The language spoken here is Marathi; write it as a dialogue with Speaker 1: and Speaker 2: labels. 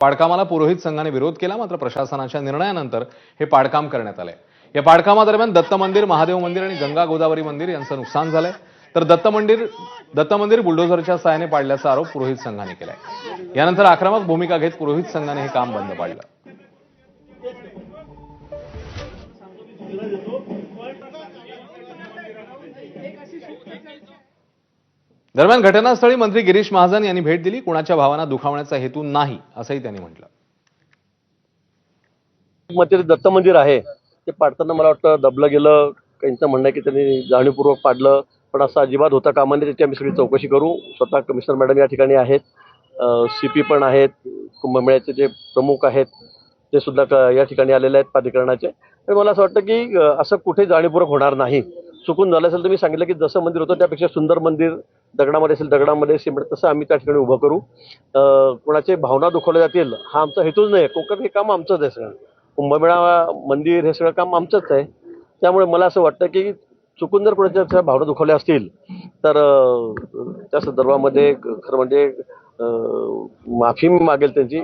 Speaker 1: पाडकामाला पुरोहित संघाने विरोध केला, मात्र प्रशासनाच्या निर्णयानंतर हे पाडकाम करण्यात आलंय। या पाडकामादरम्यान दत्त मंदिर, महादेव मंदिर आणि गंगा गोदावरी मंदिर यांचं नुकसान झालंय, तर दत्त मंदिर बुलडोझरच्या सहाय्याने पाडल्याचा आरोप पुरोहित संघाने केलाय। यानंतर आक्रमक भूमिका घेत पुरोहित संघाने हे काम बंद पाडलं। दरम्यान घटनास्थळी मंत्री गिरीश महाजन यांनी भेट दिली। कुणाच्या भावना दुखावण्याचा हेतू नाही असंही त्यांनी म्हटलं।
Speaker 2: मध्ये दत्त मंदिर आहे ते पाडताना मला वाटतं दबलं गेलं, काहींचं म्हणणं आहे की त्यांनी जाणीवपूर्वक पाडलं, पण असं अजिबात होता कामा नये। त्याची आम्ही सगळी चौकशी करू। स्वतः कमिशनर मॅडम या ठिकाणी आहेत, सीपी पण आहेत, कुंभमेळ्याचे जे प्रमुख आहेत ते सुद्धा या ठिकाणी आलेले आहेत प्राधिकरणाचे। तर मला असं वाटतं की असं कुठे जाणीवपूर्वक होणार नाही। चुकून झालं असेल तर मी सांगितलं की जसं मंदिर होतं त्यापेक्षा सुंदर मंदिर दगडामध्ये असेल, दगडामध्ये सिमेंट तसं आम्ही त्या ठिकाणी उभं करू। कोणाचे भावना दुखवल्या जातील हा आमचा हेतूच नाही। कोकण हे काम आमचंच आहे, सगळं कुंभमेळा मंदिर हे सगळं काम आमचंच आहे। त्यामुळे मला असं वाटतं की चुकून जर कोणाच्या भावना दुखवल्या असतील तर त्या संदर्भामध्ये खरं म्हणजे माफी मागेल त्यांची।